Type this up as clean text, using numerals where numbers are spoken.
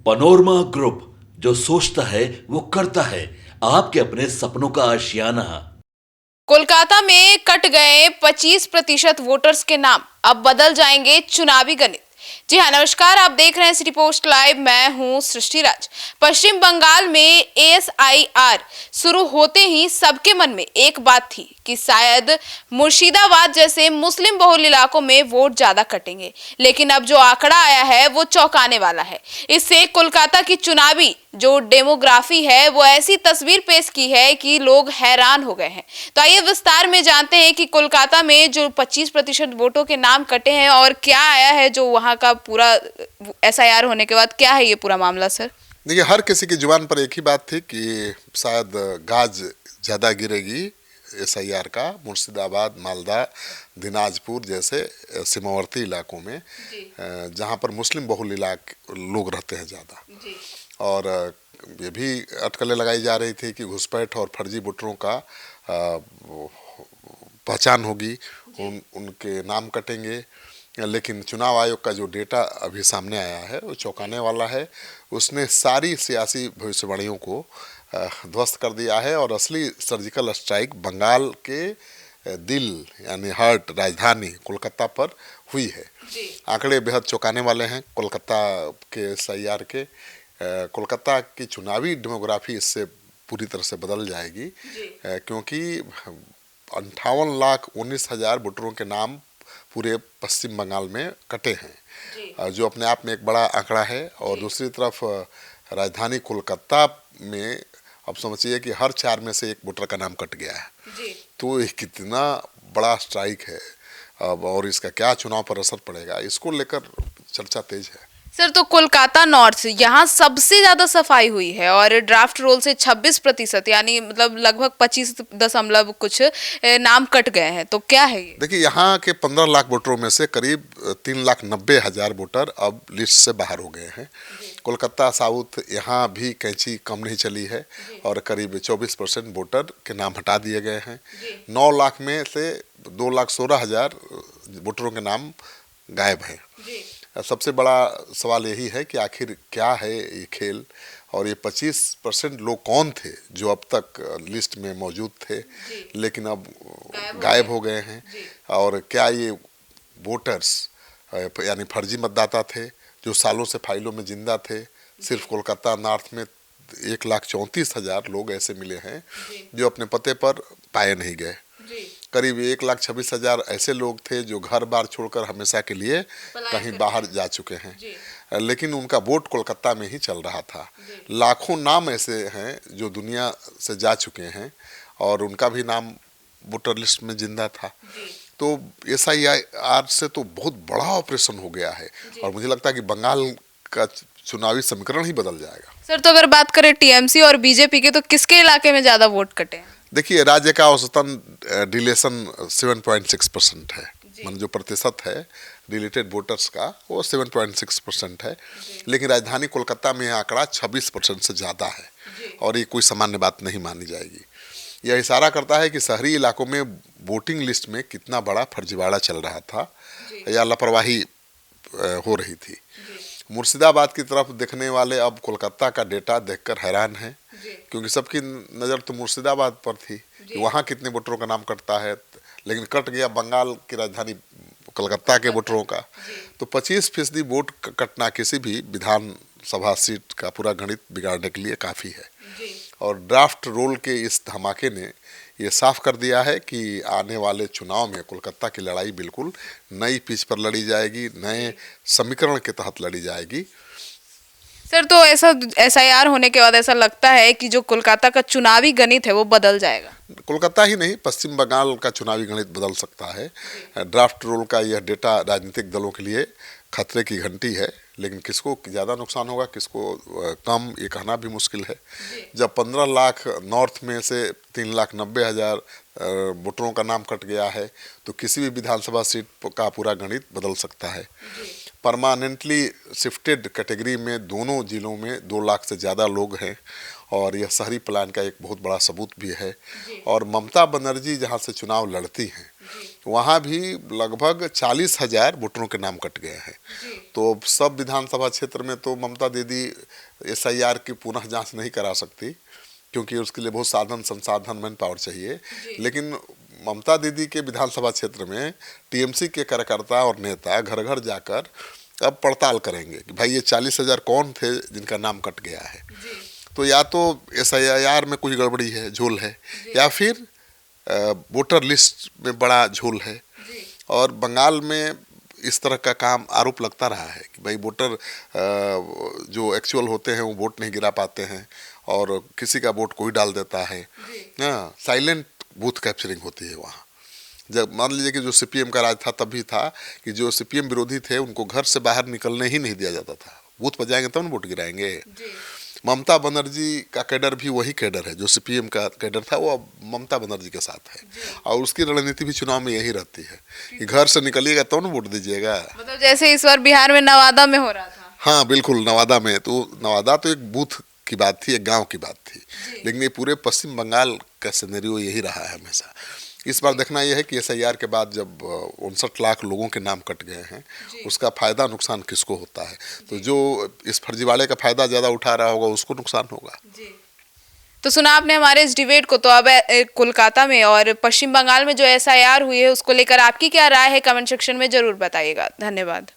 Panorama group, जो सोचता है वो करता है। आपके अपने सपनों का आशियाना। कोलकाता में कट गए 25% वोटर्स के नाम, अब बदल जाएंगे चुनावी गणित। जी हाँ, नमस्कार, आप देख रहे हैं सिटी पोस्ट लाइव। मैं हूं सृष्टि राज। पश्चिम बंगाल में एएसआईआर शुरू होते ही सबके मन में एक बात थी कि शायद मुर्शिदाबाद जैसे मुस्लिम बहुल इलाकों में वोट ज्यादा कटेंगे, लेकिन अब जो आंकड़ा आया है वो चौंकाने वाला है। इससे कोलकाता की चुनावी जो डेमोग्राफी है वो ऐसी तस्वीर पेश की है कि लोग हैरान हो गए हैं। तो आइए विस्तार में जानते हैं कि कोलकाता में जो 25% वोटों के नाम कटे हैं और क्या आया है जो वहां का पूरा एसआईआर होने के बाद क्या है ये पूरा मामला। सर देखिए, हर किसी की जुबान पर एक ही बात थी कि शायद गाज ज़्यादा गिरेगी एसआईआर का मुर्शिदाबाद, मालदा, दिनाजपुर जैसे सीमावर्ती इलाकों में, जहां पर मुस्लिम बहुल लोग रहते हैं ज़्यादा। और ये भी अटकलें लगाई जा रही थी कि घुसपैठ और फर्जी वोटरों का पहचान होगी, उनके नाम कटेंगे। लेकिन चुनाव आयोग का जो डेटा अभी सामने आया है वो चौंकाने वाला है। उसने सारी सियासी भविष्यवाणियों को ध्वस्त कर दिया है और असली सर्जिकल स्ट्राइक बंगाल के दिल यानी हार्ट राजधानी कोलकाता पर हुई है। आंकड़े बेहद चौंकाने वाले हैं कोलकाता के एसआईआर के। कोलकाता की चुनावी डेमोग्राफी इससे पूरी तरह से बदल जाएगी, क्योंकि 58,19,000 वोटरों के नाम पूरे पश्चिम बंगाल में कटे हैं, जो अपने आप में एक बड़ा आंकड़ा है। और दूसरी तरफ राजधानी कोलकाता में अब समझिए कि हर 4 में से एक वोटर का नाम कट गया है। तो ये कितना बड़ा स्ट्राइक है अब, और इसका क्या चुनाव पर असर पड़ेगा, इसको लेकर चर्चा तेज है। सर, तो कोलकाता नॉर्थ यहाँ सबसे ज्यादा सफाई हुई है और ड्राफ्ट रोल से 26% यानी मतलब लगभग 25 दशमलव कुछ नाम कट गए हैं। तो क्या है ये? देखिए, यहाँ के 15 लाख वोटरों में से करीब 3,90,000 वोटर अब लिस्ट से बाहर हो गए हैं। कोलकाता साउथ यहाँ भी कैंची कम नहीं चली है और करीब 24% वोटर के नाम हटा दिए गए हैं। 9 लाख में से 2,16,000 वोटरों के नाम गायब हैं। सबसे बड़ा सवाल यही है कि आखिर क्या है ये खेल, और ये 25% लोग कौन थे जो अब तक लिस्ट में मौजूद थे लेकिन अब गायब हो गए हैं। और क्या ये वोटर्स यानी फर्जी मतदाता थे जो सालों से फाइलों में जिंदा थे। सिर्फ कोलकाता नॉर्थ में 1,34,000 लोग ऐसे मिले हैं जो अपने पते पर पाए नहीं गए। करीब 1,26,000 ऐसे लोग थे जो घर बार छोड़कर हमेशा के लिए कहीं बाहर जा चुके हैं, लेकिन उनका वोट कोलकाता में ही चल रहा था। लाखों नाम ऐसे हैं जो दुनिया से जा चुके हैं और उनका भी नाम वोटर लिस्ट में जिंदा था। तो एसआईआर से तो बहुत बड़ा ऑपरेशन हो गया है और मुझे लगता है कि बंगाल का चुनावी समीकरण ही बदल जाएगा। सर, तो अगर बात करें टीएमसी और बीजेपी के, तो किसके इलाके में ज्यादा वोट कटे हैं? देखिए, राज्य का औसतन डिलेशन 7.6% है, मतलब जो प्रतिशत है डिलीटेड वोटर्स का वो 7.6% है। लेकिन राजधानी कोलकाता में यह आंकड़ा 26% से ज़्यादा है और ये कोई सामान्य बात नहीं मानी जाएगी। यह इशारा करता है कि शहरी इलाकों में वोटिंग लिस्ट में कितना बड़ा फर्जीवाड़ा चल रहा था या लापरवाही हो रही थी। मुर्शिदाबाद की तरफ देखने वाले अब कोलकाता का डेटा देखकर हैरान हैं, क्योंकि सबकी नज़र तो मुर्शिदाबाद पर थी कि वहाँ कितने वोटरों का नाम कटता है, लेकिन कट गया बंगाल की राजधानी कोलकाता के वोटरों का। तो 25% वोट कटना किसी भी विधानसभा सीट का पूरा गणित बिगाड़ने के लिए काफ़ी है। और ड्राफ्ट रोल के इस धमाके ने ये साफ कर दिया है कि आने वाले चुनाव में कोलकाता की लड़ाई बिल्कुल नई पिच पर लड़ी जाएगी, नए समीकरण के तहत लड़ी जाएगी। सर, तो ऐसा एसआईआर होने के बाद ऐसा लगता है कि जो कोलकाता का चुनावी गणित है वो बदल जाएगा। कोलकाता ही नहीं, पश्चिम बंगाल का चुनावी गणित बदल सकता है। ड्राफ्ट रोल का यह डेटा राजनीतिक दलों के लिए खतरे की घंटी है, लेकिन किसको ज़्यादा नुकसान होगा किसको कम, ये कहना भी मुश्किल है। जब 15 लाख नॉर्थ में से 3,90,000 वोटरों का नाम कट गया है तो किसी भी विधानसभा सीट का पूरा गणित बदल सकता है। परमानेंटली शिफ्टेड कैटेगरी में दोनों जिलों में 2 लाख से ज़्यादा लोग हैं और यह शहरी प्लान का एक बहुत बड़ा सबूत भी है। और ममता बनर्जी जहां से चुनाव लड़ती हैं वहाँ भी लगभग 40,000 वोटरों के नाम कट गए हैं। तो सब विधानसभा क्षेत्र में तो ममता दीदी SIR की पुनः जांच नहीं करा सकती, क्योंकि उसके लिए बहुत साधन संसाधन मैन पावर चाहिए। लेकिन ममता दीदी के विधानसभा क्षेत्र में TMC के कार्यकर्ता और नेता घर घर जाकर अब पड़ताल करेंगे कि भाई ये 40,000 कौन थे जिनका नाम कट गया है। तो या तो SIR में कुछ गड़बड़ी है, झोल है, या फिर वोटर लिस्ट में बड़ा झोल है। और बंगाल में इस तरह का काम आरोप लगता रहा है कि भाई वोटर जो एक्चुअल होते हैं वो वोट नहीं गिरा पाते हैं और किसी का वोट कोई डाल देता है। साइलेंट बूथ कैप्चरिंग होती है वहाँ। जब मान लीजिए कि जो CPM का राज था तब भी था कि जो CPM विरोधी थे उनको घर से बाहर निकलने ही नहीं दिया जाता था। बूथ पर जाएंगे तब ना वोट गिराएंगे। ममता बनर्जी का कैडर भी वही कैडर है जो CPM का कैडर था, वो अब ममता बनर्जी के साथ है। और उसकी रणनीति भी चुनाव में यही रहती है कि घर से निकलिएगा तो ना वोट दीजिएगा। मतलब जैसे इस बार बिहार में नवादा में हो रहा था। हाँ बिल्कुल, नवादा में तो नवादा तो एक बूथ की बात थी, एक गांव की बात थी, लेकिन ये पूरे पश्चिम बंगाल का सिनेरियो यही रहा है हमेशा। इस बार देखना यह है कि SIR के बाद जब 59 लाख लोगों के नाम कट गए हैं, उसका फायदा नुकसान किसको होता है। तो जो इस फर्जीवाड़े का फायदा ज़्यादा उठा रहा होगा उसको नुकसान होगा। तो सुना आपने हमारे इस डिबेट को। तो अब कोलकाता में और पश्चिम बंगाल में जो SIR हुई है उसको लेकर आपकी क्या राय है, कमेंट सेक्शन में जरूर बताइएगा। धन्यवाद।